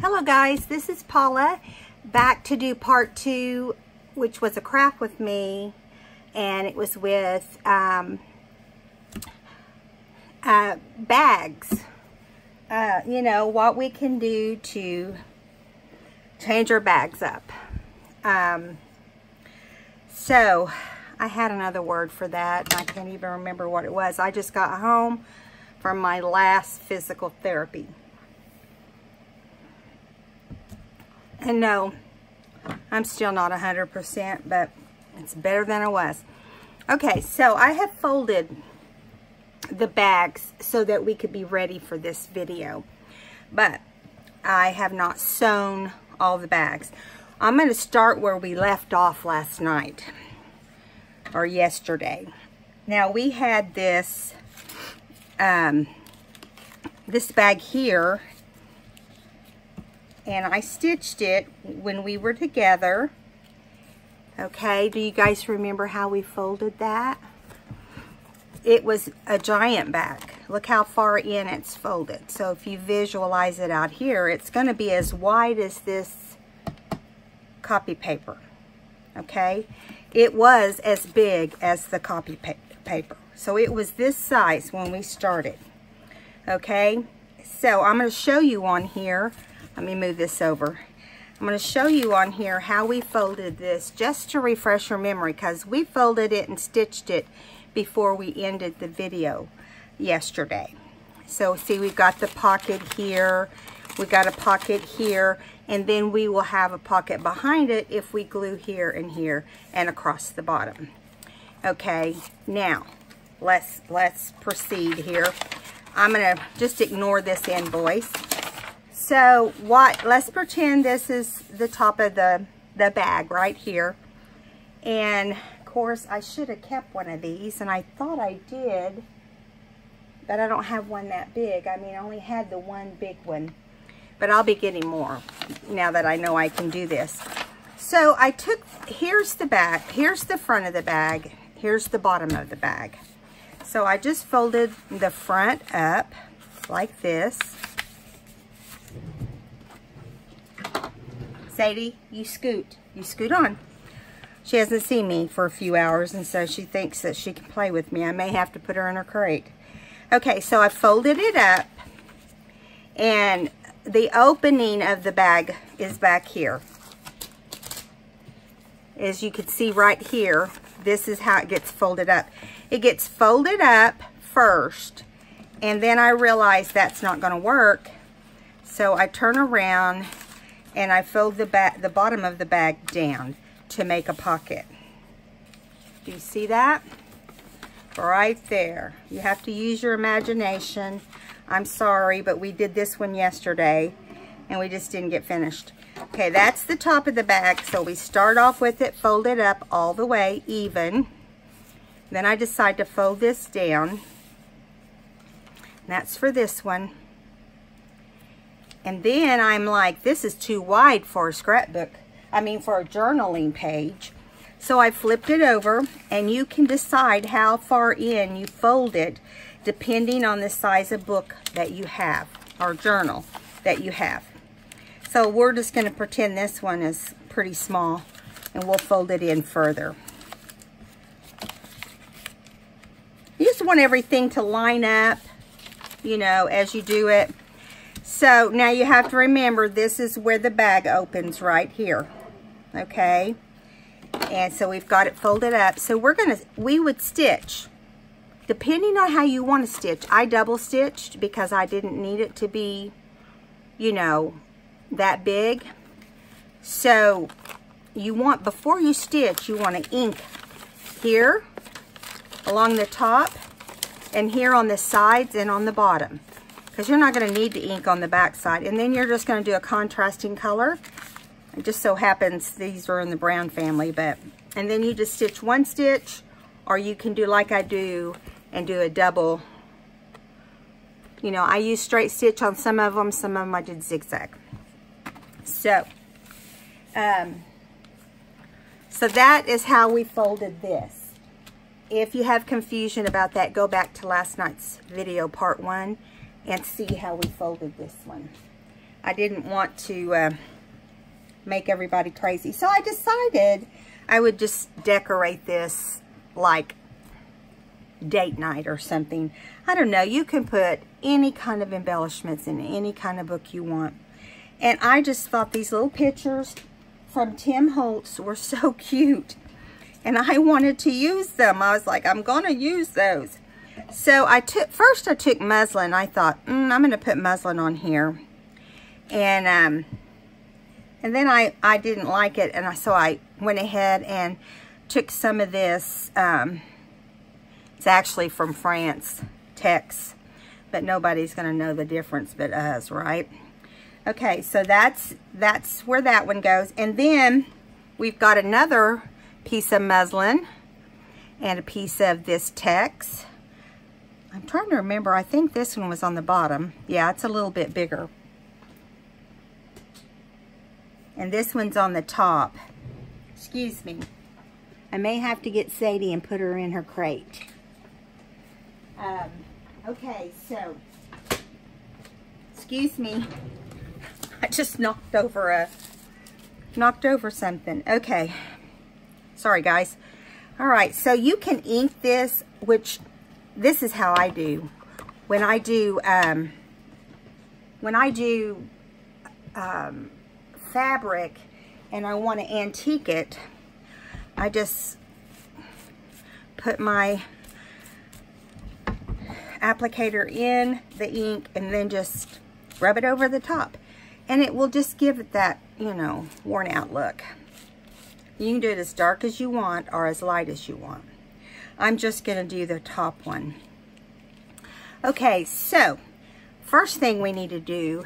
Hello guys, this is Paula, back to do part 2, which was a craft with me, and it was with bags. You know, what we can do to change our bags up. So, I had another word for that, and I can't even remember what it was. I just got home from my last physical therapy. And no, I'm still not 100%, but it's better than I was. Okay, so I have folded the bags so that we could be ready for this video. But I have not sewn all the bags. I'm going to start where we left off last night, or yesterday. Now, we had this, this bag here, and I stitched it when we were together. Okay, do you guys remember how we folded that? It was a giant bag. Look how far in it's folded. So if you visualize it out here, it's going to be as wide as this copy paper. Okay, it was as big as the copy paper. So it was this size when we started. Okay, so I'm going to show you on here. Let me move this over. I'm going to show you on here how we folded this, just to refresh your memory, because we folded it and stitched it before we ended the video yesterday. So see, we've got the pocket here, we got a pocket here, and then we will have a pocket behind it if we glue here and here and across the bottom. Okay, now let's proceed here. I'm going to just ignore this invoice. So let's pretend this is the top of the bag right here. And of course I should have kept one of these, and I thought I did, but I don't have one that big. I mean, I only had the one big one, but I'll be getting more now that I know I can do this. So I took, here's the back, here's the front of the bag, here's the bottom of the bag. So I just folded the front up like this. Sadie, you scoot on. She hasn't seen me for a few hours, and so she thinks that she can play with me. I may have to put her in her crate. Okay, so I folded it up, and the opening of the bag is back here. As you can see right here, this is how it gets folded up. It gets folded up first, and then I realized that's not going to work, so I turn around and I fold the bottom of the bag down to make a pocket. Do you see that? Right there. You have to use your imagination. I'm sorry, but we did this one yesterday and we just didn't get finished. Okay, that's the top of the bag. So we start off with it folded up all the way even. Then I decide to fold this down. And that's for this one. And then I'm like, this is too wide for a scrapbook. I mean, for a journaling page. So I flipped it over, and you can decide how far in you fold it depending on the size of book that you have, or journal that you have. So we're just going to pretend this one is pretty small, and we'll fold it in further. You just want everything to line up, you know, as you do it. So now you have to remember, this is where the bag opens right here. Okay, and so we've got it folded up. So we would stitch depending on how you want to stitch. I double stitched because I didn't need it to be, you know, that big. So you want, before you stitch, you want to ink here along the top and here on the sides and on the bottom, because you're not going to need the ink on the back side. And then you're just going to do a contrasting color. It just so happens these are in the brown family, and then you just stitch one stitch, or you can do like I do and do a double. You know, I use straight stitch on some of them I did zigzag. So that is how we folded this. If you have confusion about that, go back to last night's video, part 1, and see how we folded this one. I didn't want to make everybody crazy. So I decided I would just decorate this like date night or something. I don't know. You can put any kind of embellishments in any kind of book you want. And I just thought these little pictures from Tim Holtz were so cute. And I wanted to use them. I was like, I'm going to use those. So first I took muslin. I thought, I'm going to put muslin on here. And then I didn't like it. And so I went ahead and took some of this. It's actually from France, Tex. But nobody's going to know the difference but us, right? Okay, so that's where that one goes. And then we've got another piece of muslin and a piece of this Tex. I'm trying to remember. I think this one was on the bottom. Yeah, it's a little bit bigger. And this one's on the top. Excuse me. I may have to get Sadie and put her in her crate. Okay, so, excuse me. I just knocked over something. Okay. Sorry, guys. All right, so you can ink this, which this is how I do. When I do fabric and I want to antique it, I just put my applicator in the ink and then just rub it over the top. And it will just give it that, you know, worn out look. You can do it as dark as you want or as light as you want. I'm just going to do the top one. Okay, so first thing we need to do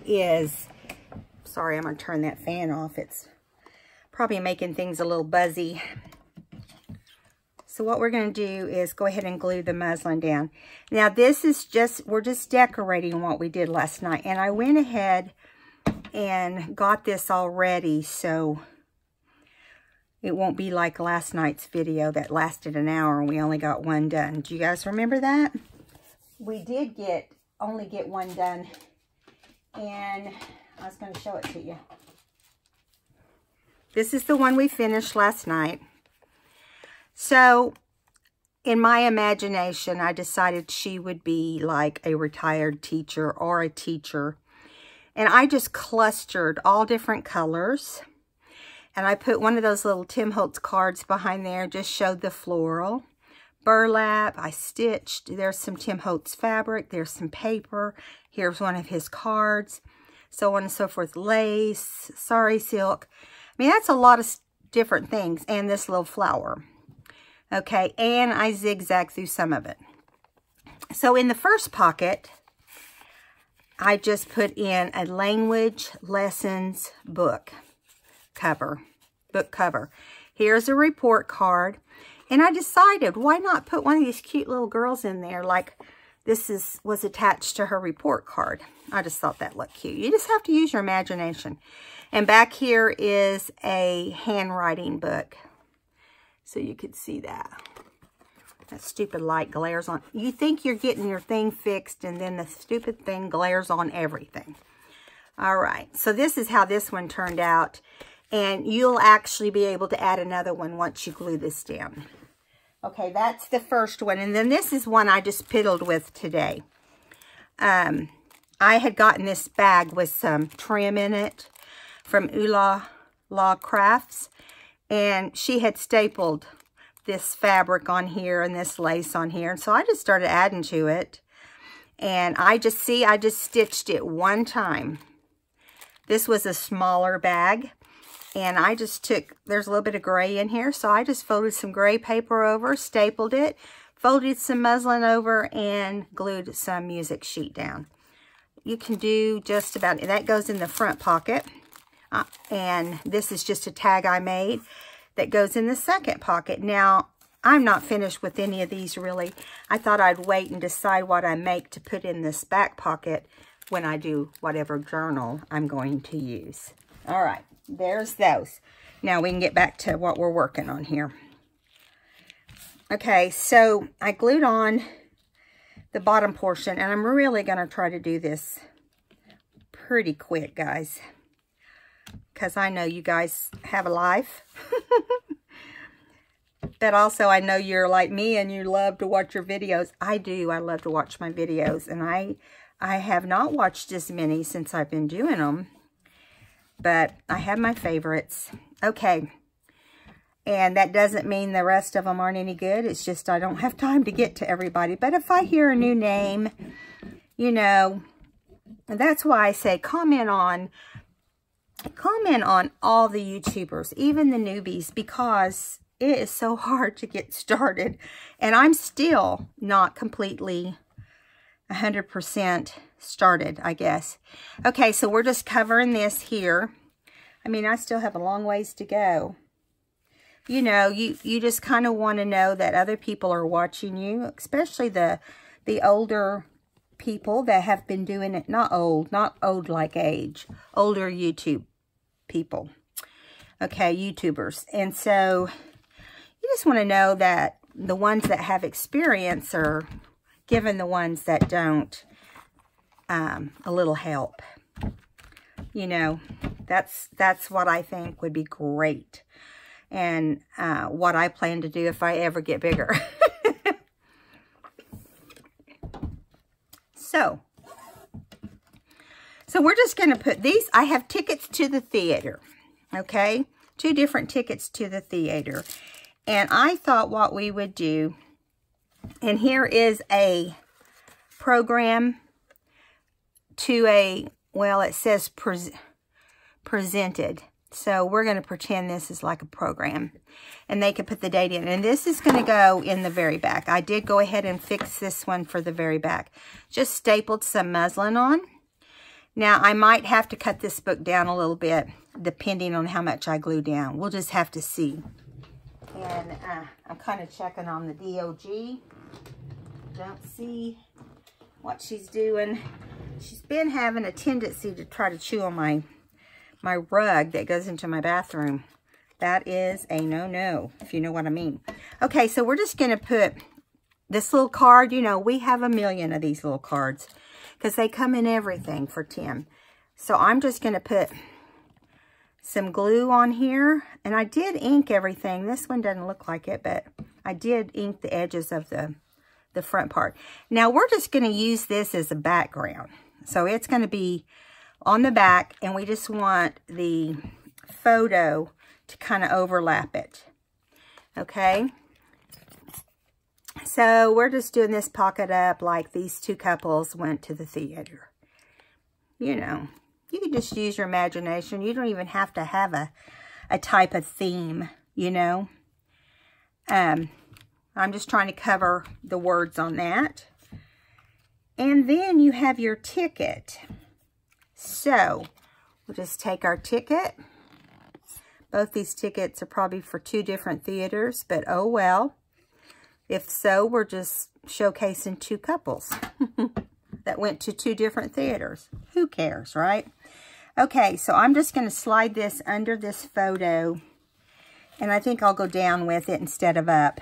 is, sorry, I'm going to turn that fan off. It's probably making things a little buzzy. So what we're going to do is go ahead and glue the muslin down. Now this is we're just decorating what we did last night. And I went ahead and got this all ready so it won't be like last night's video that lasted an hour and we only got one done. Do you guys remember that? We did only get one done. And I was going to show it to you. This is the one we finished last night. So, in my imagination, I decided she would be like a retired teacher or a teacher. And I just clustered all different colors. And I put one of those little Tim Holtz cards behind there, just showed the floral. Burlap, I stitched. There's some Tim Holtz fabric. There's some paper. Here's one of his cards. So on and so forth. Lace, sari silk. I mean, that's a lot of different things. And this little flower. Okay, and I zigzag through some of it. So in the first pocket, I just put in a language lessons book cover. Here's a report card. And I decided, why not put one of these cute little girls in there like this was attached to her report card. I just thought that looked cute. You just have to use your imagination. And back here is a handwriting book. So you could see that. That stupid light glares on. You think you're getting your thing fixed and then the stupid thing glares on everything. All right. So this is how this one turned out. And you'll actually be able to add another one once you glue this down. Okay, that's the first one. And then this is one I just piddled with today. I had gotten this bag with some trim in it from Ula Law Crafts. And she had stapled this fabric on here and this lace on here. And so I just started adding to it. And I just stitched it one time. This was a smaller bag. And I just there's a little bit of gray in here. So I just folded some gray paper over, stapled it, folded some muslin over, and glued some music sheet down. You can do just about, that goes in the front pocket. And this is just a tag I made that goes in the second pocket. Now, I'm not finished with any of these really. I thought I'd wait and decide what I make to put in this back pocket when I do whatever journal I'm going to use. All right, there's those. Now we can get back to what we're working on here. Okay, so I glued on the bottom portion, and I'm really going to try to do this pretty quick, guys, because I know you guys have a life. But also, I know you're like me and you love to watch your videos. I do. I love to watch my videos. And I have not watched as many since I've been doing them. But I have my favorites. Okay. And that doesn't mean the rest of them aren't any good. It's just I don't have time to get to everybody. But if I hear a new name, you know, that's why I say comment on all the YouTubers, even the newbies, because it is so hard to get started. And I'm still not completely 100% started, I guess. Okay, so we're just covering this here. I mean, I still have a long ways to go. You know, you just kind of want to know that other people are watching you, especially the older people that have been doing it. Not old like age, older YouTube people. Okay, YouTubers. And so you just want to know that the ones that have experience are giving the ones that don't a little help. You know, that's what I think would be great. And what I plan to do if I ever get bigger. So we're just going to put these. I have tickets to the theater. Okay? 2 different tickets to the theater. And I thought what we would do, and here is a program to a, well, it says presented. So we're going to pretend this is like a program. And they can put the date in. And this is going to go in the very back. I did go ahead and fix this one for the very back. Just stapled some muslin on. Now, I might have to cut this book down a little bit, depending on how much I glue down. We'll just have to see. And I'm kind of checking on the DOG. Don't see what she's doing. She's been having a tendency to try to chew on my rug that goes into my bathroom. That is a no-no, if you know what I mean. Okay, so we're just going to put this little card. You know, we have a million of these little cards because they come in everything for Tim. So I'm just going to put some glue on here. And I did ink everything. This one doesn't look like it, but I did ink the edges of the front part. Now, we're just going to use this as a background. So it's going to be on the back, and we just want the photo to kind of overlap it. Okay? So we're just doing this pocket up like these 2 couples went to the theater. You know, you can just use your imagination. You don't even have to have a type of theme, you know. I'm just trying to cover the words on that. And then you have your ticket. So, we'll just take our ticket. Both these tickets are probably for 2 different theaters, but oh well. If so, we're just showcasing 2 couples that went to 2 different theaters. Who cares, right? Okay, so I'm just going to slide this under this photo, and I think I'll go down with it instead of up.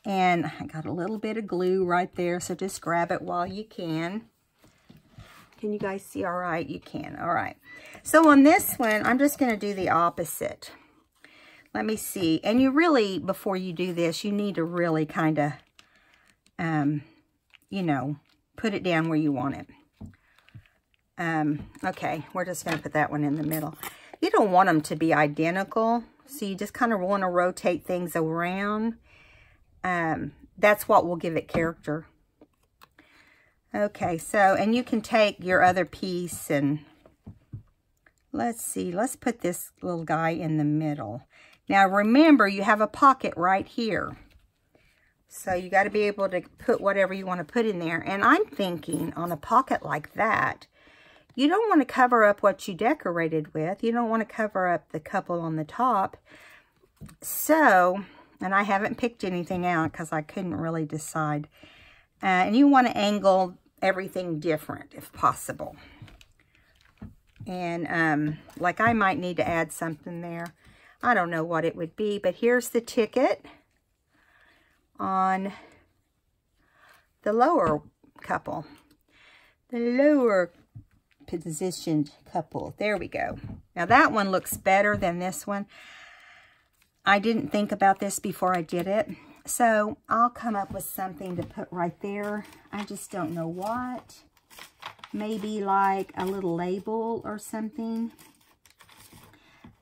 And I got a little bit of glue right there, so just grab it while you can. Can you guys see all right? You can. All right. So on this one, I'm just going to do the opposite. Let me see. And you really, before you do this, you need to really kind of, you know, put it down where you want it. Okay, we're just going to put that one in the middle. You don't want them to be identical, so you just kind of want to rotate things around. That's what will give it character. Okay, so, and you can take your other piece and, let's see, let's put this little guy in the middle. Now, remember, you have a pocket right here. So, you got to be able to put whatever you want to put in there. And I'm thinking, on a pocket like that, you don't want to cover up what you decorated with. You don't want to cover up the couple on the top. So, and I haven't picked anything out because I couldn't really decide. And you want to angle everything different if possible. And like I might need to add something there. I don't know what it would be, but here's the ticket on the lower couple. The lower positioned couple. There we go. Now that one looks better than this one. I didn't think about this before I did it. So I'll come up with something to put right there. I just don't know what. Maybe like a little label or something.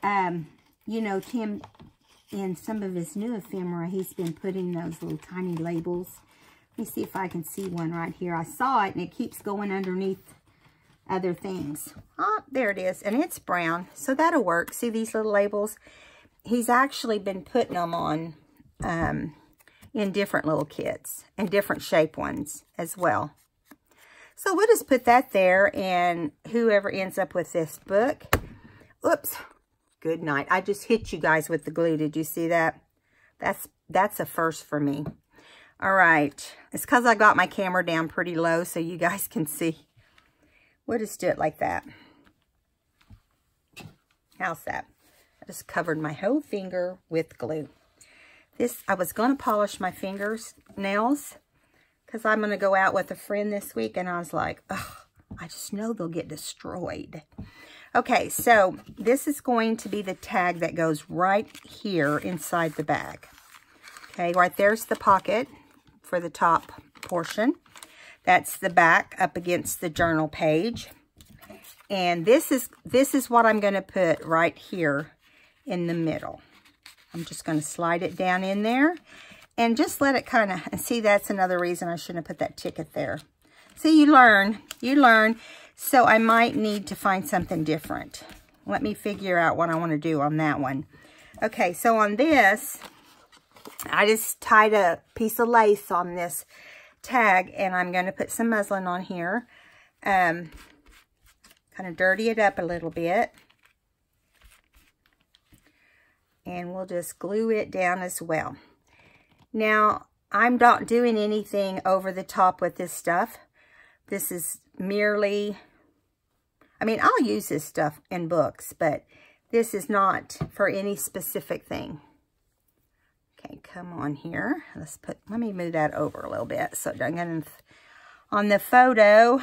You know, Tim, in some of his new ephemera, he's been putting those little tiny labels. Let me see if I can see one right here. I saw it and it keeps going underneath other things. Oh, there it is. And it's brown, so that'll work. See these little labels? He's actually been putting them on in different little kits and different shape ones as well. So we'll just put that there, and whoever ends up with this book, oops, good night. I just hit you guys with the glue. Did you see that? That's a first for me. All right. It's because I got my camera down pretty low so you guys can see. We'll just do it like that. How's that? I just covered my whole finger with glue. I was going to polish my nails because I'm going to go out with a friend this week, and I was like, ugh, I just know they'll get destroyed. Okay, so this is going to be the tag that goes right here inside the bag. Okay, right there's the pocket for the top portion. That's the back up against the journal page. And this is what I'm going to put right here in the middle. I'm just going to slide it down in there and just let it kind of, and see, that's another reason I shouldn't have put that ticket there. See, you learn. So I might need to find something different. Let me figure out what I want to do on that one. Okay, so on this, I just tied a piece of lace on this tag, and I'm going to put some muslin on here. Kind of dirty it up a little bit. And we'll just glue it down as well. Now, I'm not doing anything over the top with this stuff. This is merely, I mean, I'll use this stuff in books, but this is not for any specific thing. Okay, come on here. Let me move that over a little bit so it doesn't get in on the photo.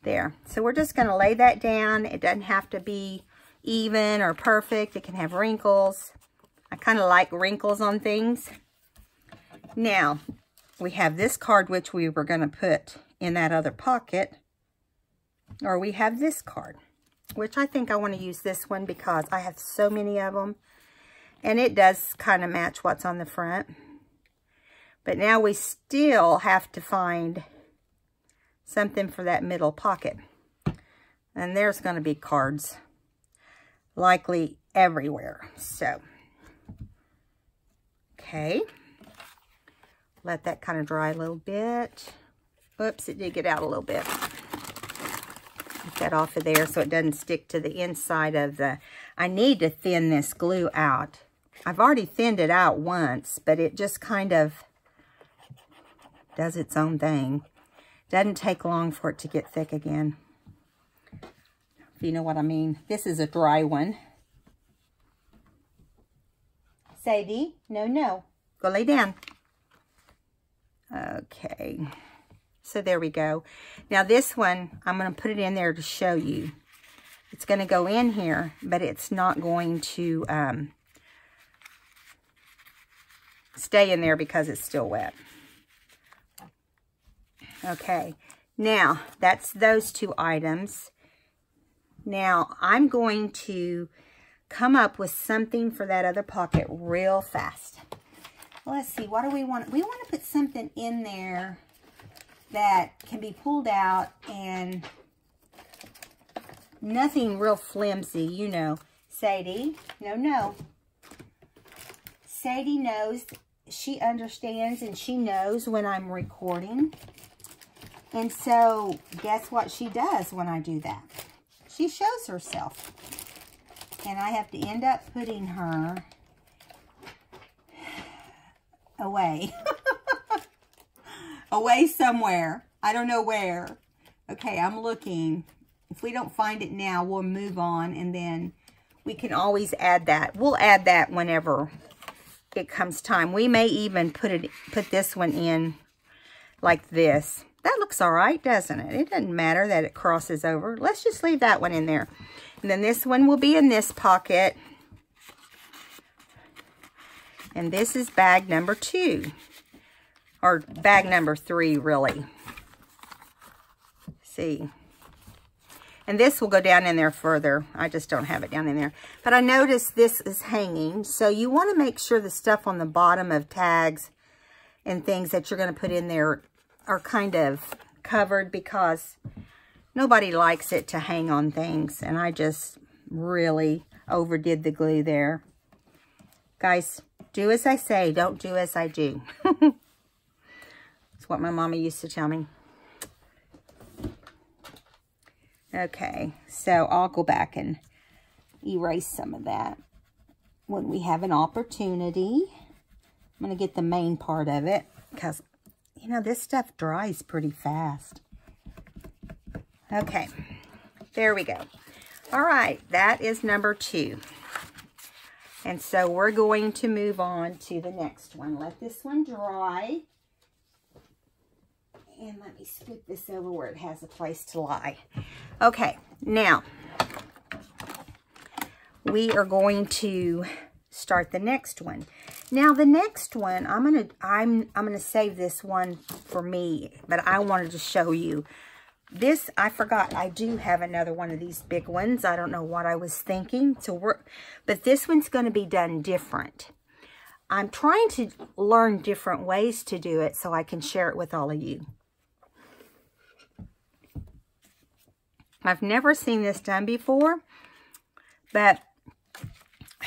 There. So we're just going to lay that down. It doesn't have to be even or perfect. It can have wrinkles. I kind of like wrinkles on things. Now, we have this card, which we were going to put in that other pocket. Or we have this card, which I think I want to use this one because I have so many of them. And it does kind of match what's on the front. But now we still have to find something for that middle pocket. And there's going to be cards likely everywhere. So, okay. Let that kind of dry a little bit. Oops, it did get out a little bit. Get that off of there so it doesn't stick to the inside of the... I need to thin this glue out. I've already thinned it out once, but it just kind of does its own thing. Doesn't take long for it to get thick again. If you know what I mean. This is a dry one. Sadie, no. Go lay down. Okay. So there we go. Now this one, I'm going to put it in there to show you. It's going to go in here, but it's not going to stay in there because it's still wet. Okay. Now, that's those two items. Now, I'm going to come up with something for that other pocket real fast. Let's see, what do we want? We want to put something in there that can be pulled out and nothing real flimsy, you know. Sadie, no. Sadie knows, she understands, and she knows when I'm recording. And so, guess what she does when I do that? She shows herself. And I have to end up putting her away. Away somewhere. I don't know where. Okay, I'm looking. If we don't find it now, we'll move on, and then we can always add that. We'll add that whenever it comes time. We may even put this one in like this. That looks all right, doesn't it? It doesn't matter that it crosses over. Let's just leave that one in there. And then this one will be in this pocket. And this is bag number 2. Or bag number 3, really. See. And this will go down in there further. I just don't have it down in there. But I noticed this is hanging. So you want to make sure the stuff on the bottom of tags and things that you're going to put in there are kind of covered, because nobody likes it to hang on things. And I just really overdid the glue there. Guys, do as I say, don't do as I do. That's what my mama used to tell me. Okay, so I'll go back and erase some of that when we have an opportunity. I'm going to get the main part of it because, you know, this stuff dries pretty fast. Okay, there we go. All right, that is number 2. And so we're going to move on to the next one. Let this one dry. And let me scoop this over where it has a place to lie. Okay, now we are going to start the next one. Now the next one, I'm gonna save this one for me, but I wanted to show you this. I forgot I do have another one of these big ones. I don't know what I was thinking. But this one's going to be done different. I'm trying to learn different ways to do it so I can share it with all of you. I've never seen this done before, but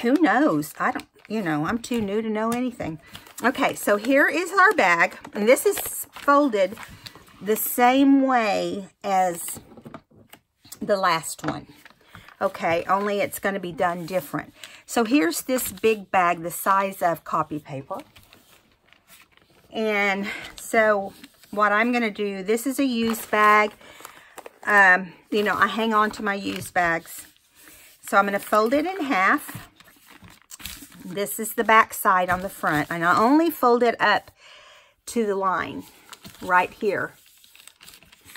who knows? I don't, you know, I'm too new to know anything. Okay, so here is our bag, and this is folded the same way as the last one. Okay, only it's going to be done different. So here's this big bag the size of copy paper. And so what I'm going to do, this is a used bag. You know, I hang on to my used bags. So I'm going to fold it in half. This is the back side on the front. And I only fold it up to the line right here.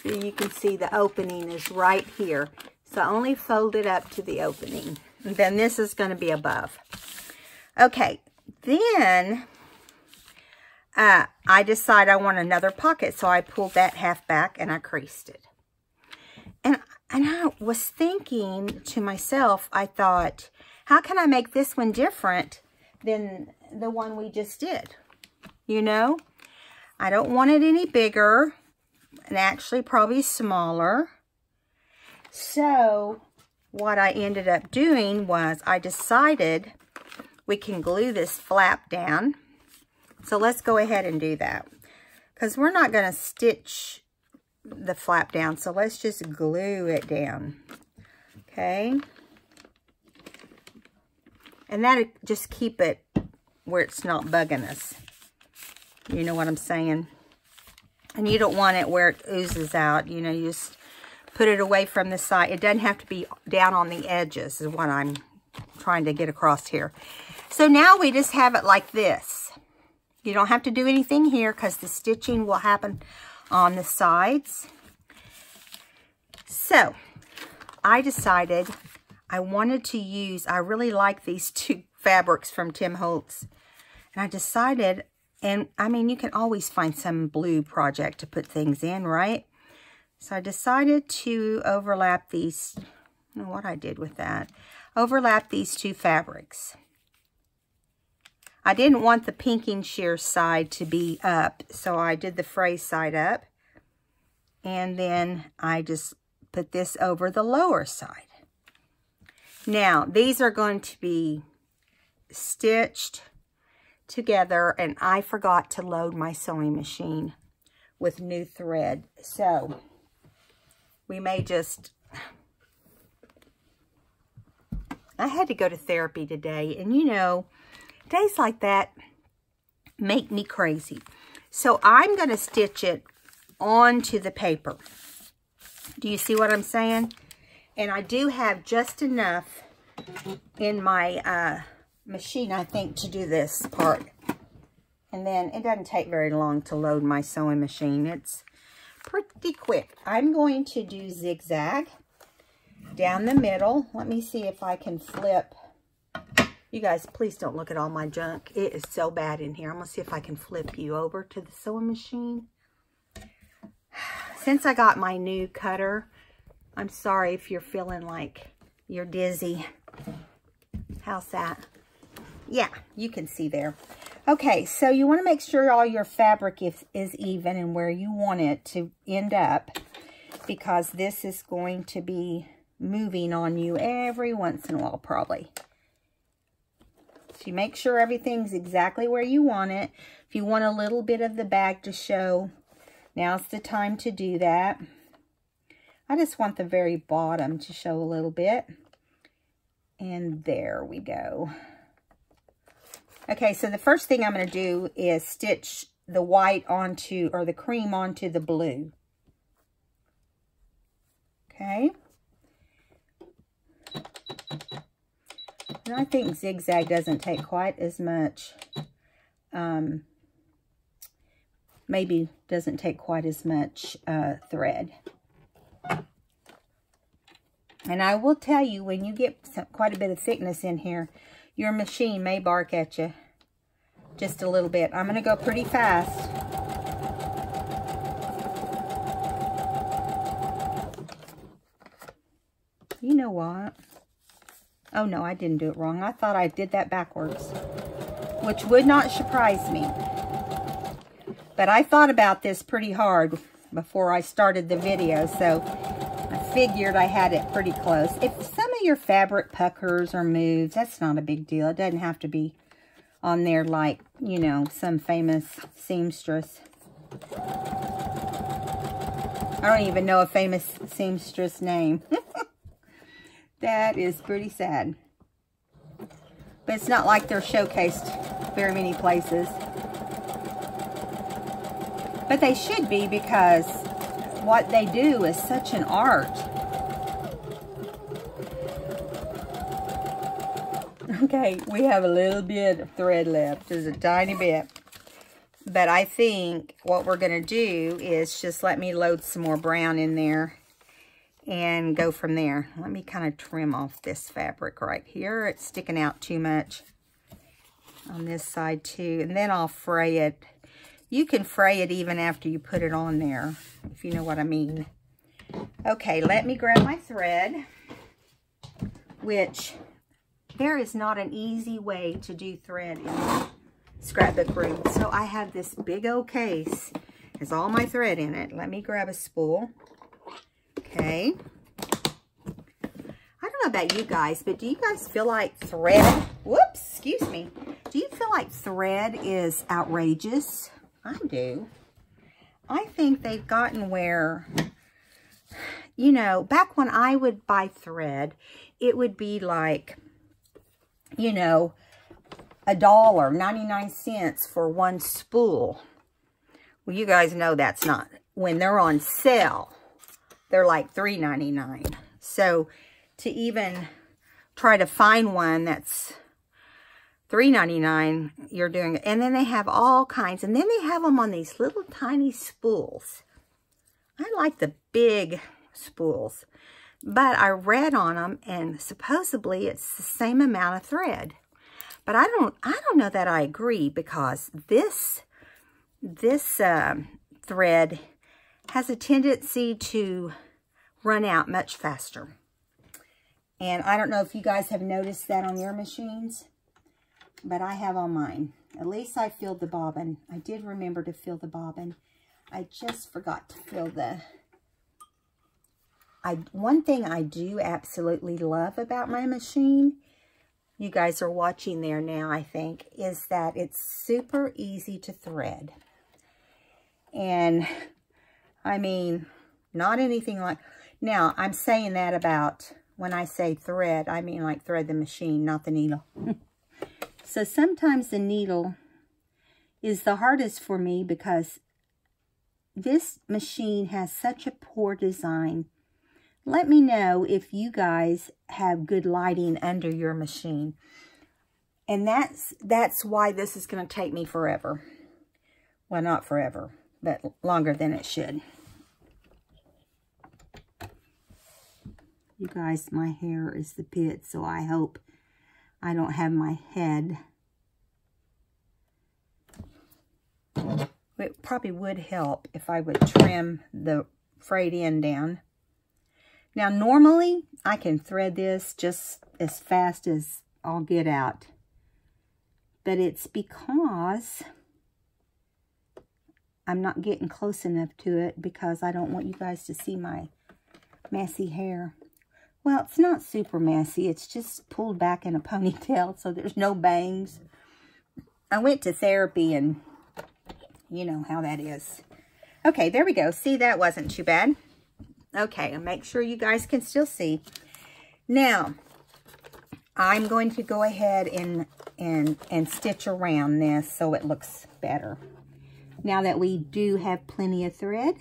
So you can see the opening is right here. So I only fold it up to the opening. And then this is going to be above. Okay, then I decide I want another pocket. So I pulled that half back and I creased it. And I was thinking to myself, I thought, how can I make this one different than the one we just did? You know, I don't want it any bigger, and actually probably smaller. So what I ended up doing was I decided we can glue this flap down. So let's go ahead and do that, because we're not going to stitch the flap down, so let's just glue it down. Okay, and that'll just keep it where it's not bugging us. You know what I'm saying? And you don't want it where it oozes out. You know, you just put it away from the side. It doesn't have to be down on the edges is what I'm trying to get across here. So now we just have it like this. You don't have to do anything here because the stitching will happen on the sides. So I decided I wanted to use, I really like these 2 fabrics from Tim Holtz. And I decided, and I mean, you can always find some blue project to put things in, right? So I decided to overlap these, I don't know what I did with that. Overlap these 2 fabrics. I didn't want the pinking sheer side to be up, so I did the fray side up. And then I just put this over the lower side. Now, these are going to be stitched together, and I forgot to load my sewing machine with new thread. So, we may just... I had to go to therapy today, and you know, days like that make me crazy. So I'm going to stitch it onto the paper. Do you see what I'm saying? And I do have just enough in my machine, I think, to do this part. And then it doesn't take very long to load my sewing machine. It's pretty quick. I'm going to do zigzag down the middle. Let me see if I can flip. You guys, please don't look at all my junk. It is so bad in here. I'm going to see if I can flip you over to the sewing machine. Since I got my new cutter, I'm sorry if you're feeling like you're dizzy. How's that? Yeah, you can see there. Okay, so you want to make sure all your fabric is even and where you want it to end up, because this is going to be moving on you every once in a while, probably. So you make sure everything's exactly where you want it. If you want a little bit of the bag to show, now's the time to do that. I just want the very bottom to show a little bit. And there we go. Okay, so the first thing I'm going to do is stitch the white onto, or the cream onto the blue. Okay. And I think zigzag doesn't take quite as much, maybe doesn't take quite as much thread. And I will tell you, when you get quite a bit of thickness in here, your machine may bark at you just a little bit. I'm going to go pretty fast. You know what? Oh no, I didn't do it wrong. I thought I did that backwards, which would not surprise me. But I thought about this pretty hard before I started the video, so I figured I had it pretty close. If some of your fabric puckers or moves, that's not a big deal. It doesn't have to be on there like, you know, some famous seamstress. I don't even know a famous seamstress name. That is pretty sad. But it's not like they're showcased very many places. But they should be, because what they do is such an art. Okay, we have a little bit of thread left, just a tiny bit. But I think what we're going to do is just let me load some more brown in there and go from there. Let me kind of trim off this fabric right here. It's sticking out too much on this side too. And then I'll fray it. You can fray it even after you put it on there, if you know what I mean. Okay, let me grab my thread, which there is not an easy way to do thread in the scrapbook room. So I have this big old case. Has all my thread in it. Let me grab a spool. Okay. I don't know about you guys, but do you guys feel like thread, whoops, excuse me. Do you feel like thread is outrageous? I do. I think they've gotten where, you know, back when I would buy thread, it would be like, you know, $1, 99 cents for one spool. Well, you guys know that's not. When they're on sale, they're like $3.99. So to even try to find one that's $3.99, you're doing it. And then they have all kinds. And then they have them on these little tiny spools. I like the big spools. But I read on them, and supposedly it's the same amount of thread. But I don't know that I agree, because this thread has a tendency to run out much faster. And I don't know if you guys have noticed that on your machines, but I have on mine. At least I filled the bobbin. I did remember to fill the bobbin. I just forgot to fill the... One thing I do absolutely love about my machine, you guys are watching there now, I think, is that it's super easy to thread. And, I mean, not anything like... Now, I'm saying that about, when I say thread, I mean like thread the machine, not the needle. So sometimes the needle is the hardest for me, because this machine has such a poor design. Let me know if you guys have good lighting under your machine. And that's why this is going to take me forever. Well, not forever, but longer than it should. You guys, my hair is the pit, so I hope I don't have my head. It probably would help if I would trim the frayed end down. Now, normally, I can thread this just as fast as I'll get out. But it's because I'm not getting close enough to it because I don't want you guys to see my messy hair. Well, it's not super messy. It's just pulled back in a ponytail, so there's no bangs. I went to therapy, and you know how that is. Okay, there we go. See, that wasn't too bad. Okay, and make sure you guys can still see. Now, I'm going to go ahead and stitch around this so it looks better. Now that we do have plenty of thread,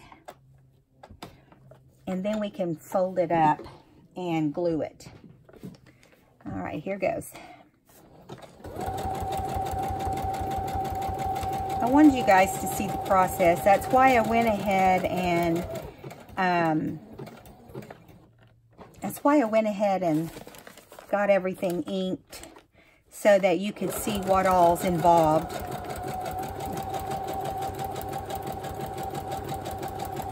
and then we can fold it up and glue it. All right, here goes. I wanted you guys to see the process. That's why I went ahead and got everything inked so that you could see what all's involved.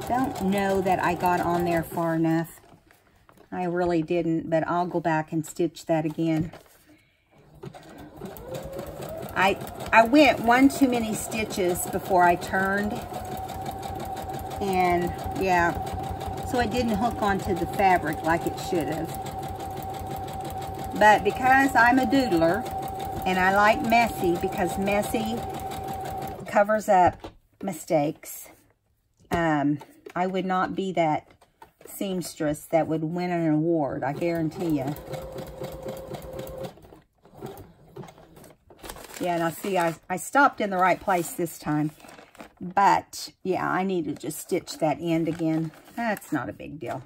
Don't know that I got on there far enough. I really didn't, but I'll go back and stitch that again. I went one too many stitches before I turned, and yeah, so it didn't hook onto the fabric like it should have. But because I'm a doodler and I like messy, because messy covers up mistakes, I would not be that seamstress that would win an award, I guarantee you. Yeah, now see, I stopped in the right place this time. But, yeah, I need to just stitch that end again. That's not a big deal.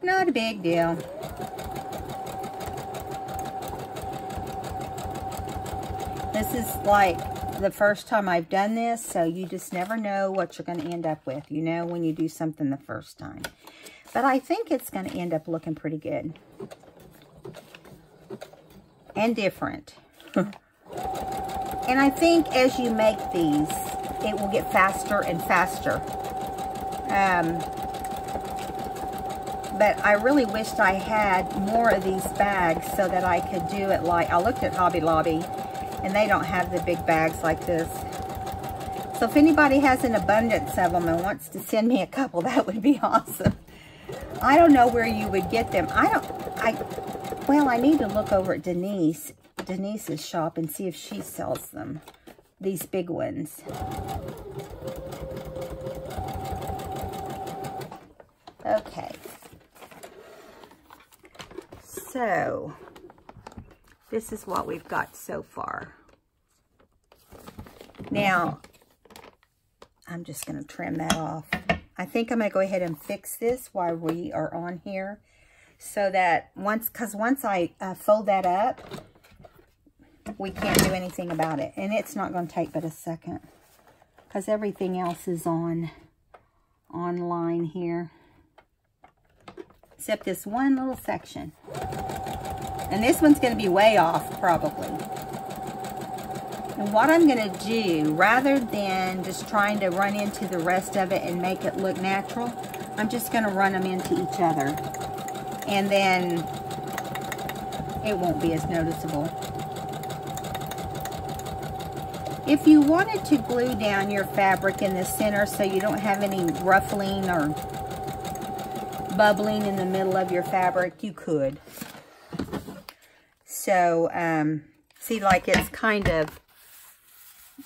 Not a big deal. This is like the first time I've done this, so you just never know what you're going to end up with, you know, when you do something the first time. But I think it's going to end up looking pretty good. And different. And I think as you make these, it will get faster and faster. But I really wished I had more of these bags so that I could do it like, I looked at Hobby Lobby, and they don't have the big bags like this. So if anybody has an abundance of them and wants to send me a couple, that would be awesome. I don't know where you would get them. Well, I need to look over at Denise's shop and see if she sells them. These big ones. Okay. So, this is what we've got so far. Now, I'm just going to trim that off. I think I'm going to go ahead and fix this while we are on here. So that once I fold that up, we can't do anything about it. And it's not going to take but a second, because everything else is online here. Except this one little section. And this one's going to be way off, probably. And what I'm going to do, rather than just trying to run into the rest of it and make it look natural, I'm just going to run them into each other. And then it won't be as noticeable. If you wanted to glue down your fabric in the center so you don't have any ruffling or bubbling in the middle of your fabric, you could. So, see, like it's kind of,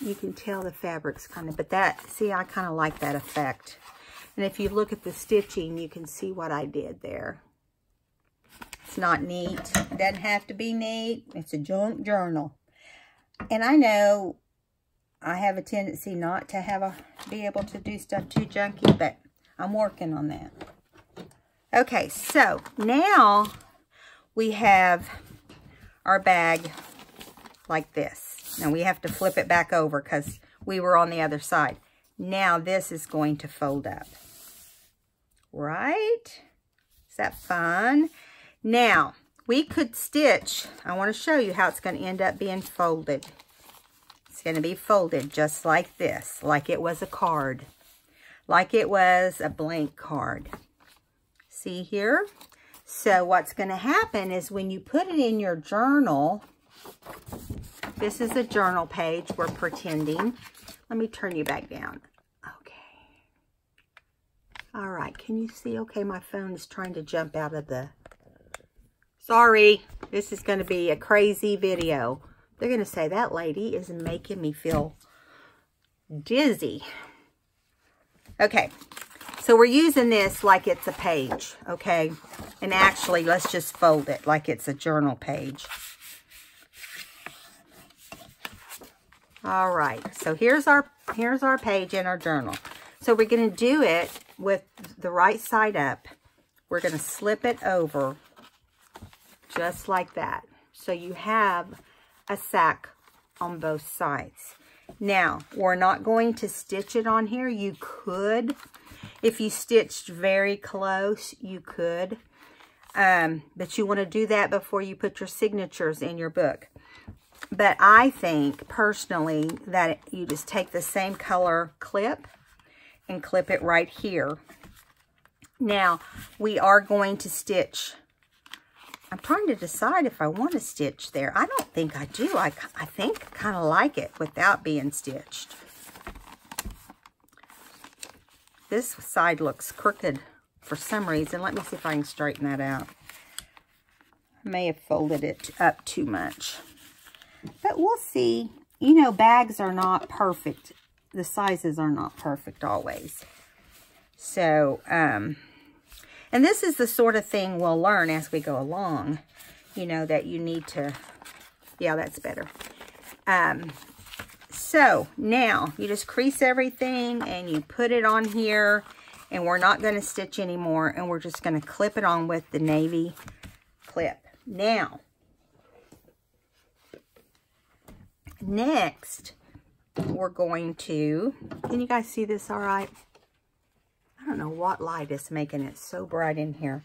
you can tell the fabric's kind of, but that, see, I kind of like that effect. And if you look at the stitching, you can see what I did there. It's not neat. It doesn't have to be neat. It's a junk journal. And I know I have a tendency not to be able to do stuff too junky, but I'm working on that. Okay, so now we have our bag like this. Now we have to flip it back over because we were on the other side. Now this is going to fold up. Right? Is that fun? Now, we could stitch. I want to show you how it's going to end up being folded. It's going to be folded just like this, like it was a card, like it was a blank card. See here? So what's going to happen is when you put it in your journal, this is a journal page we're pretending. Let me turn you back down. Okay. All right, can you see? Okay, my phone is trying to jump out of the... Sorry, this is going to be a crazy video. They're going to say, that lady is making me feel dizzy. Okay, so we're using this like it's a page, okay? And actually, let's just fold it like it's a journal page. All right, so here's our page in our journal. So we're going to do it with the right side up. We're going to slip it over just like that. So you have a sack on both sides. Now, we're not going to stitch it on here. You could, if you stitched very close, you could. But you want to do that before you put your signatures in your book. But I think, personally, that you just take the same color clip and clip it right here. Now, we are going to stitch. I'm trying to decide if I want to stitch there. I don't think I do. I think I kind of like it without being stitched. This side looks crooked for some reason. Let me see if I can straighten that out. I may have folded it up too much. But we'll see. You know, bags are not perfect. The sizes are not perfect always. So, and this is the sort of thing we'll learn as we go along. You know, that you need to, yeah, that's better. So, now, you just crease everything and you put it on here. And we're not going to stitch anymore. And we're just going to clip it on with the navy clip. Now, next, we're going to, can you guys see this all right? I don't know what light is making it so bright in here.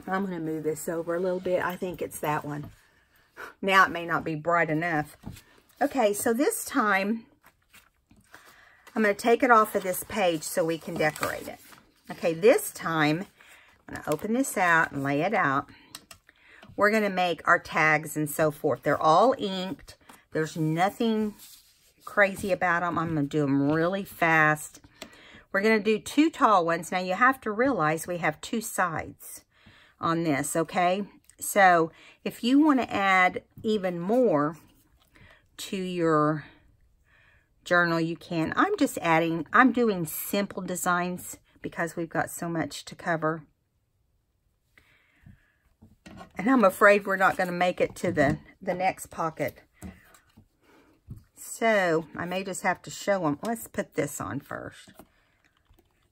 I'm going to move this over a little bit. I think it's that one. Now it may not be bright enough. Okay, so this time, I'm going to take it off of this page so we can decorate it. Okay, this time, I'm going to open this out and lay it out. We're going to make our tags and so forth. They're all inked. There's nothing crazy about them. I'm going to do them really fast. We're going to do 2 tall ones. Now, you have to realize we have 2 sides on this, okay? So, if you want to add even more to your journal, you can. I'm just adding, I'm doing simple designs because we've got so much to cover. And I'm afraid we're not going to make it to the next pocket. So, I may just have to show them. Let's put this on first.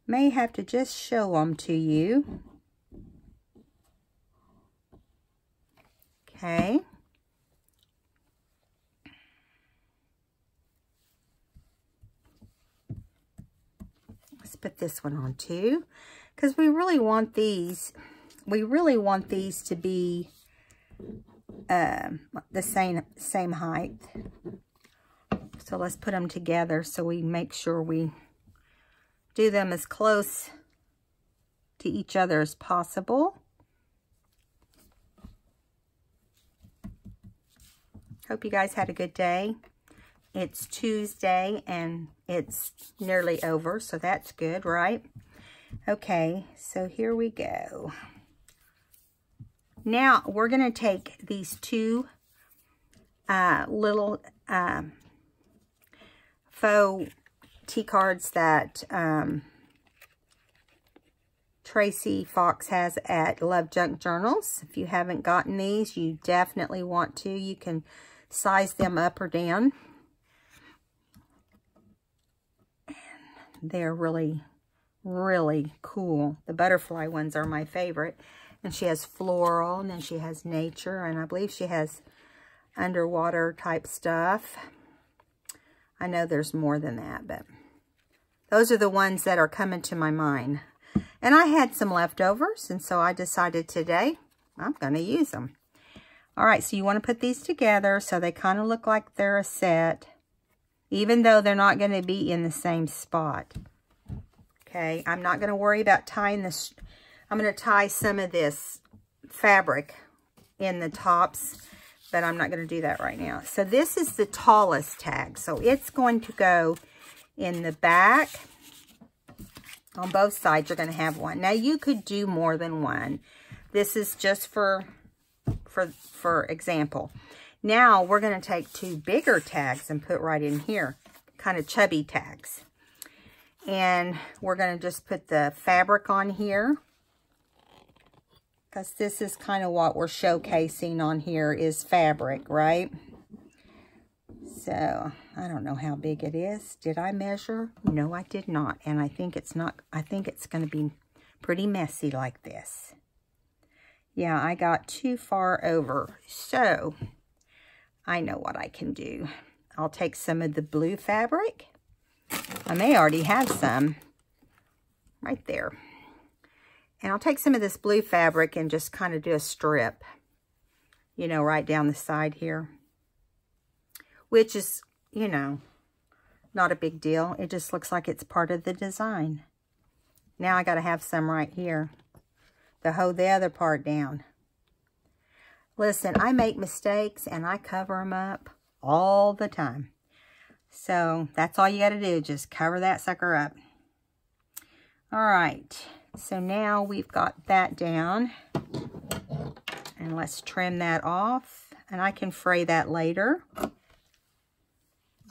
May have to just show them to you. Okay. Let's put this one on too. Because we really want these, to be the same height. So let's put them together so we make sure we do them as close to each other as possible. Hope you guys had a good day. It's Tuesday and it's nearly over, so that's good, right? Okay, so here we go. Now, we're going to take these 2 little faux tea cards that Tracy Fox has at Love Junk Journals. If you haven't gotten these, you definitely want to. You can size them up or down. They're really, really cool. The butterfly ones are my favorite. And she has floral, and then she has nature, and I believe she has underwater type stuff. I know there's more than that, but those are the ones that are coming to my mind. And I had some leftovers, and so I decided today I'm going to use them. All right, so you want to put these together so they kind of look like they're a set, even though they're not going to be in the same spot. Okay, I'm not going to worry about tying this. I'm going to tie some of this fabric in the tops, but I'm not going to do that right now. So this is the tallest tag. So it's going to go in the back. On both sides, you're going to have one. Now, you could do more than one. This is just for example. Now, we're going to take two bigger tags and put right in here, kind of chubby tags. And we're going to just put the fabric on here, because this is kind of what we're showcasing on here is fabric, right? So, I don't know how big it is. Did I measure? No, I did not. And I think it's not, I think it's going to be pretty messy like this. Yeah, I got too far over. So, I know what I can do. I'll take some of the blue fabric. I may already have some right there. And I'll take some of this blue fabric and just kind of do a strip, you know, right down the side here. Which is, you know, not a big deal. It just looks like it's part of the design. Now I got to have some right here to hold the other part down. Listen, I make mistakes and I cover them up all the time. So that's all you got to do. Just cover that sucker up. All right. So now we've got that down. And let's trim that off. And I can fray that later.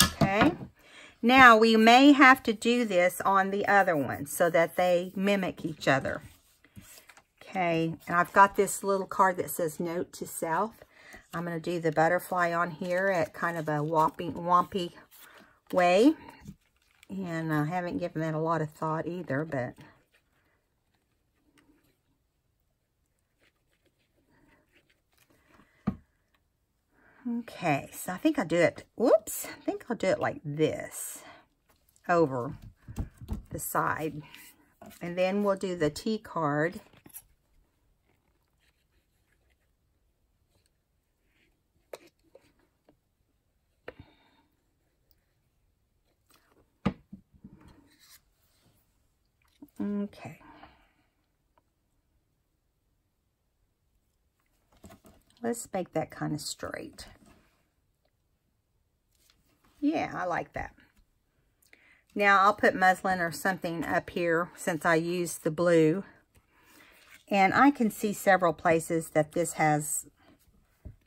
Okay. Now we may have to do this on the other one so that they mimic each other. Okay. And I've got this little card that says Note to Self. I'm going to do the butterfly on here at kind of a wompy way. And I haven't given that a lot of thought either, but okay, so I think I'll do it, whoops, I think I'll do it like this over the side. And then we'll do the T card. Okay. Let's make that kind of straight. Yeah, I like that. Now I'll put muslin or something up here since I used the blue. And I can see several places that this has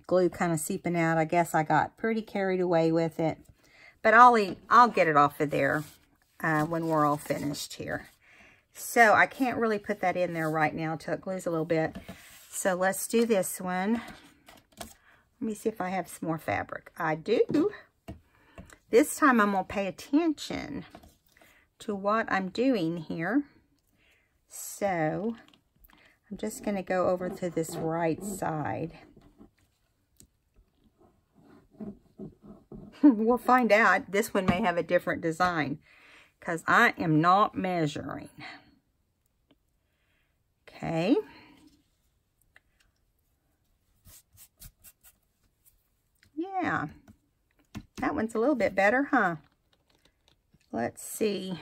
glue kind of seeping out. I guess I got pretty carried away with it. But I'll get it off of there when we're all finished here. So I can't really put that in there right now until it glues a little bit. So let's do this one. Let me see if I have some more fabric. I do. This time I'm going to pay attention to what I'm doing here. So I'm just going to go over to this right side. We'll find out. This one may have a different design because I am not measuring. Okay. Yeah. That one's a little bit better, huh? Let's see.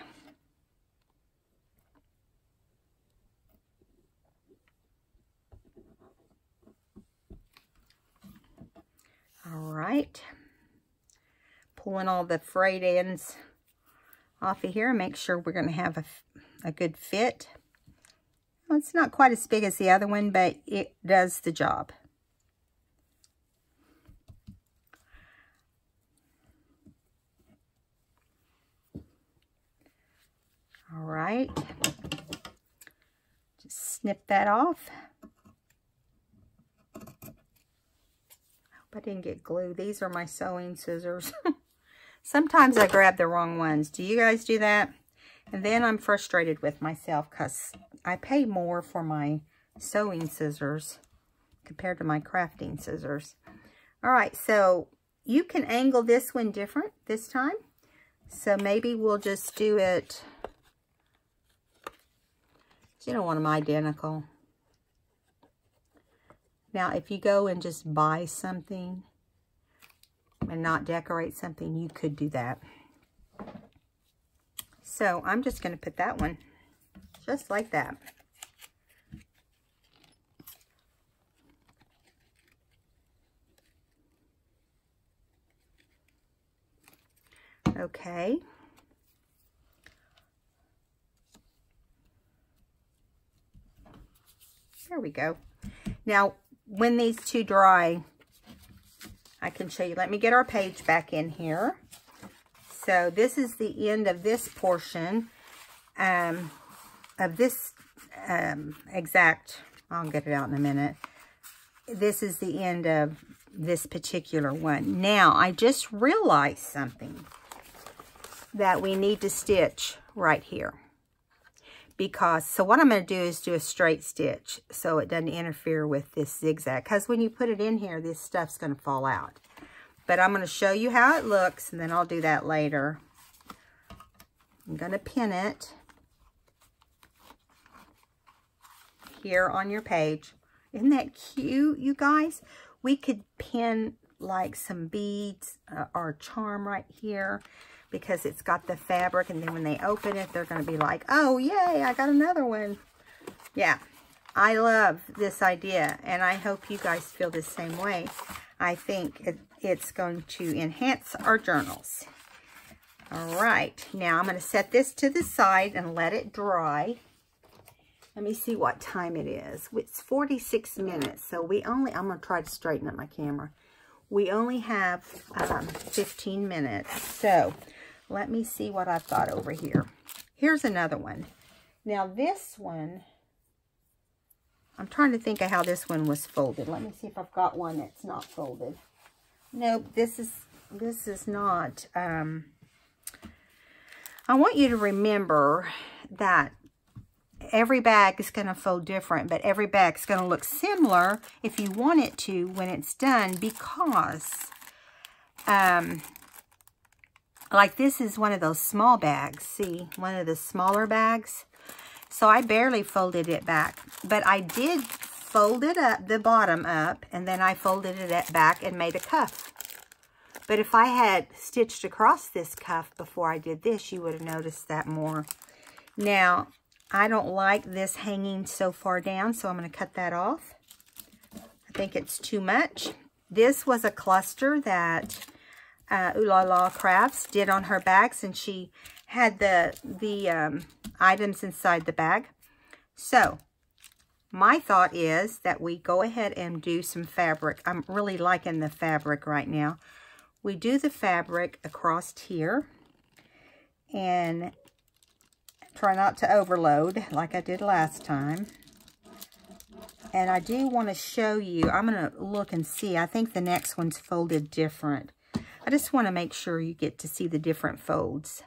All right. Pulling all the frayed ends off of here. Make sure we're going to have a good fit. Well, it's not quite as big as the other one, but it does the job. All right. Just snip that off. I hope I didn't get glue. These are my sewing scissors. Sometimes I grab the wrong ones. Do you guys do that? And then I'm frustrated with myself because I pay more for my sewing scissors compared to my crafting scissors. All right, so you can angle this one different this time. So maybe we'll just do it You don't want them identical. Now, if you go and just buy something and not decorate something, you could do that. So I'm just going to put that one just like that. Okay. There we go. Now, when these two dry, I can show you. Let me get our page back in here. So this is the end of this portion of this exact, I'll get it out in a minute. This is the end of this particular one. Now, I just realized something that we need to stitch right here. Because, so what I'm going to do is do a straight stitch so it doesn't interfere with this zigzag. Because when you put it in here, this stuff's going to fall out. But I'm going to show you how it looks, and then I'll do that later. I'm going to pin it here on your page. Isn't that cute, you guys? We could pin like some beads or charm right here, because it's got the fabric, and then when they open it, they're going to be like, oh, yay, I got another one. Yeah, I love this idea, and I hope you guys feel the same way. I think it's going to enhance our journals. All right, now I'm going to set this to the side and let it dry. Let me see what time it is. It's 46 minutes, so I'm going to try to straighten up my camera. We only have 15 minutes, so let me see what I've got over here. Here's another one. Now this one, I'm trying to think of how this one was folded. Let me see if I've got one that's not folded. Nope, this is not. I want you to remember that every bag is going to fold different, but every bag is going to look similar if you want it to when it's done, because like this is one of those small bags. See, one of the smaller bags. So I barely folded it back, but I did fold it up, the bottom up, and then I folded it back and made a cuff. But if I had stitched across this cuff before I did this, you would have noticed that more. Now, I don't like this hanging so far down, so I'm going to cut that off. I think it's too much. This was a cluster that Ooh La La Crafts did on her bags, and she had the items inside the bag. So, my thought is that we go ahead and do some fabric. I'm really liking the fabric right now. We do the fabric across here, and try not to overload like I did last time. And I do want to show you, I'm going to look and see. I think the next one's folded different. I just want to make sure you get to see the different folds.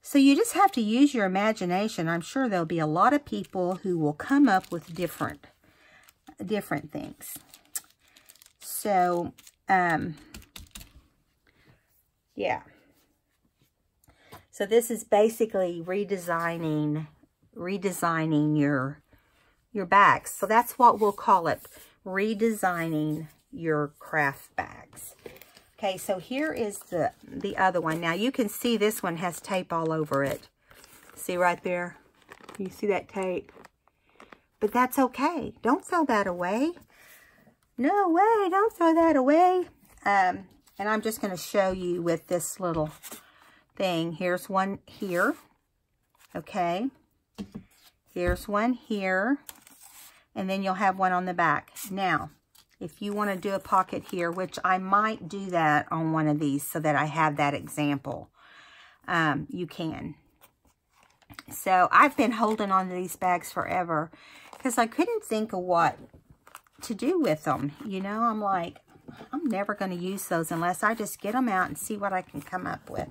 So you just have to use your imagination. I'm sure there'll be a lot of people who will come up with different things. So, yeah. So this is basically redesigning your bags. So that's what we'll call it, redesigning your craft bags. Okay, so here is the other one. Now you can see this one has tape all over it. See right there? You see that tape? But that's okay. Don't throw that away. No way, don't throw that away. And I'm just going to show you with this little thing. Here's one here. Okay. Here's one here. And then you'll have one on the back. Now, if you want to do a pocket here, which I might do that on one of these so that I have that example, you can. So I've been holding on to these bags forever because I couldn't think of what to do with them. You know, I'm like, I'm never going to use those unless I just get them out and see what I can come up with.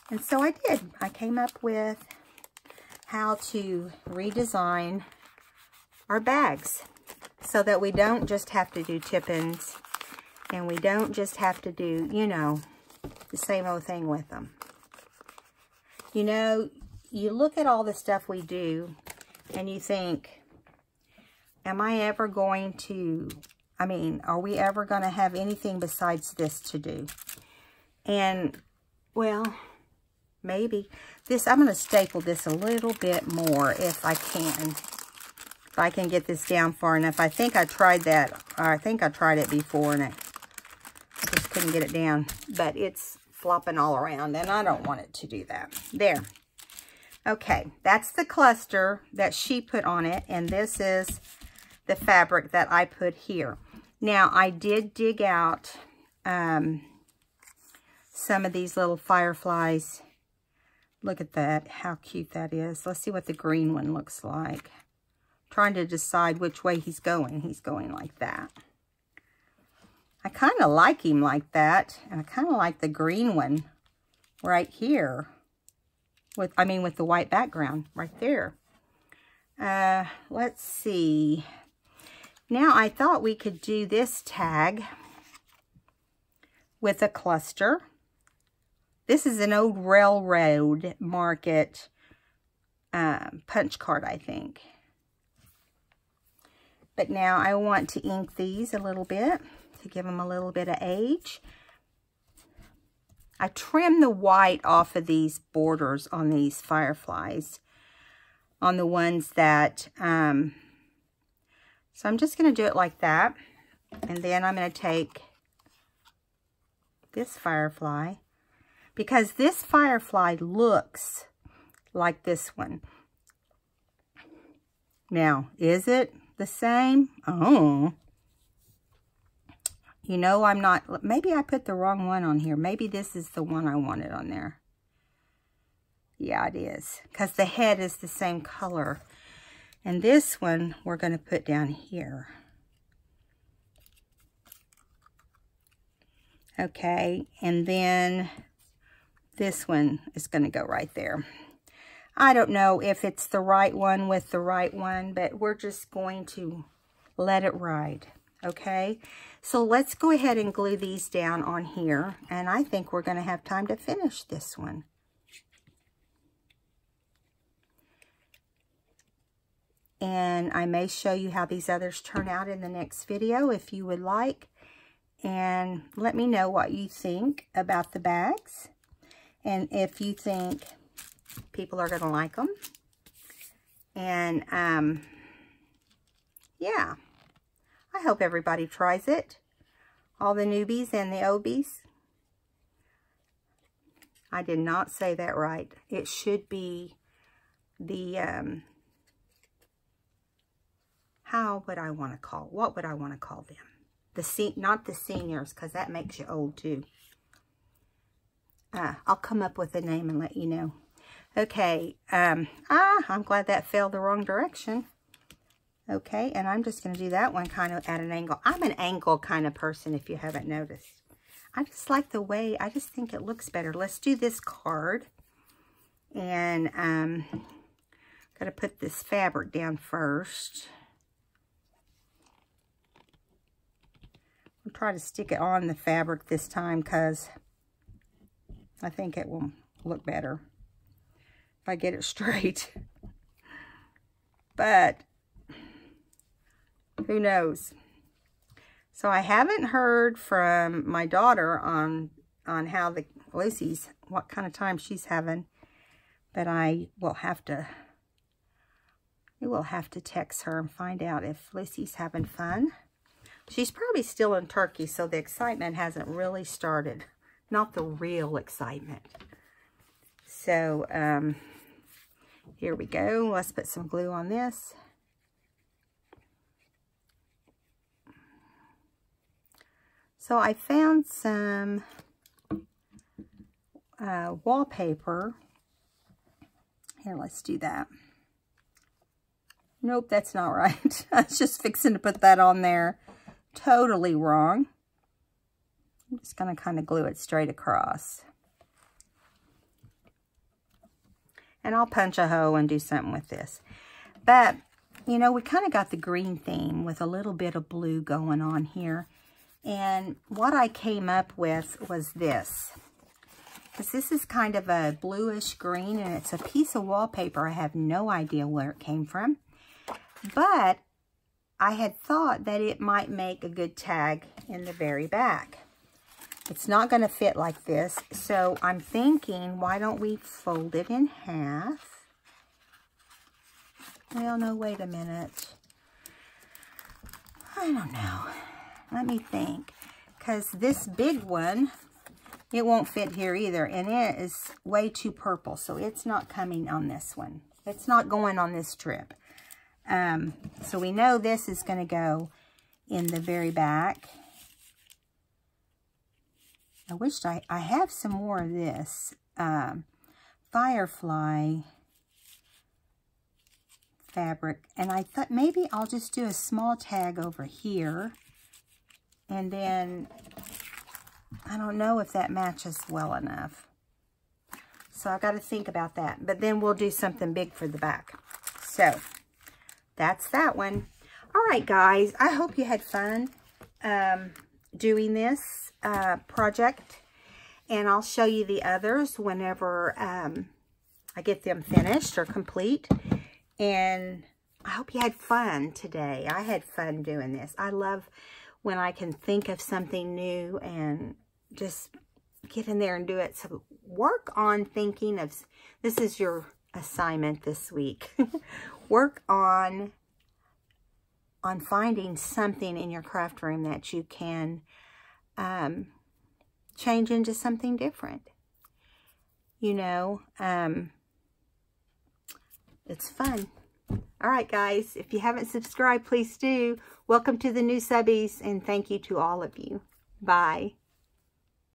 And so I did. I came up with how to redesign our bags so that we don't just have to do tip-ins and we don't just have to do, you know, the same old thing with them. You know, you look at all the stuff we do and you think, am I ever going to, I mean, are we ever going to have anything besides this to do? And, well, maybe. This, I'm going to staple this a little bit more if I can. If I can get this down far enough. I think I tried that. I think I tried it before and I just couldn't get it down. But it's flopping all around and I don't want it to do that. There. Okay, that's the cluster that she put on it, and this is the fabric that I put here. Now, I did dig out some of these little fireflies. Look at that, how cute that is. Let's see what the green one looks like. Trying to decide which way he's going. He's going like that. I kind of like him like that, and I kind of like the green one right here. With the white background right there. Let's see. Now I thought we could do this tag with a cluster. This is an old railroad market punch card, I think. But now I want to ink these a little bit to give them a little bit of age. I trimmed the white off of these borders on these fireflies, on the ones that, so I'm just going to do it like that. And then I'm going to take this firefly, because this firefly looks like this one. Now, is it the same? Oh. You know, I'm not, maybe I put the wrong one on here. Maybe this is the one I wanted on there. Yeah, it is. Because the head is the same color. And this one we're going to put down here. Okay, and then this one is going to go right there. I don't know if it's the right one with the right one, but we're just going to let it ride. Okay, so let's go ahead and glue these down on here, and I think we're going to have time to finish this one. And I may show you how these others turn out in the next video if you would like. And let me know what you think about the bags, and if you think people are going to like them. And yeah. I hope everybody tries it. All the newbies and the obies. I did not say that right. It should be the, how would I want to call, what would I want to call them? Not the seniors, because that makes you old too. I'll come up with a name and let you know. Okay, I'm glad that fell the wrong direction. Okay, and I'm just going to do that one kind of at an angle. I'm an angle kind of person, if you haven't noticed. I just like the way, I just think it looks better. Let's do this card. And got to put this fabric down first. I'll try to stick it on the fabric this time, because I think it will look better if I get it straight. But who knows? So I haven't heard from my daughter on how Lucy's, what kind of time she's having. But I will have to, text her and find out if Lucy's having fun. She's probably still in Turkey, so the excitement hasn't really started. Not the real excitement. So, here we go. Let's put some glue on this. So I found some wallpaper. Here, let's do that. Nope, that's not right. I was just fixing to put that on there. Totally wrong. I'm just going to kind of glue it straight across. And I'll punch a hole and do something with this. But, you know, we kind of got the green theme with a little bit of blue going on here. And what I came up with was this. because this is kind of a bluish green, and it's a piece of wallpaper. I have no idea where it came from, but I had thought that it might make a good tag in the very back. It's not going to fit like this, so I'm thinking, why don't we fold it in half? Well, no, wait a minute. I don't know. Let me think. Because this big one, it won't fit here either, and it is way too purple, so it's not coming on this one. It's not going on this trip. So we know this is going to go in the very back. I wished I have some more of this Firefly fabric, and I thought maybe I'll just do a small tag over here, and then I don't know if that matches well enough, so I got to think about that. But then we'll do something big for the back. So that's that one. All right, guys, I hope you had fun doing this project, and I'll show you the others whenever I get them finished or complete. And I hope you had fun today. I had fun doing this. I love when I can think of something new and just get in there and do it. So work on thinking of, this is your assignment this week. Work on finding something in your craft room that you can change into something different. You know, it's fun. All right, guys, if you haven't subscribed, please do. Welcome to the new subbies, and thank you to all of you. Bye.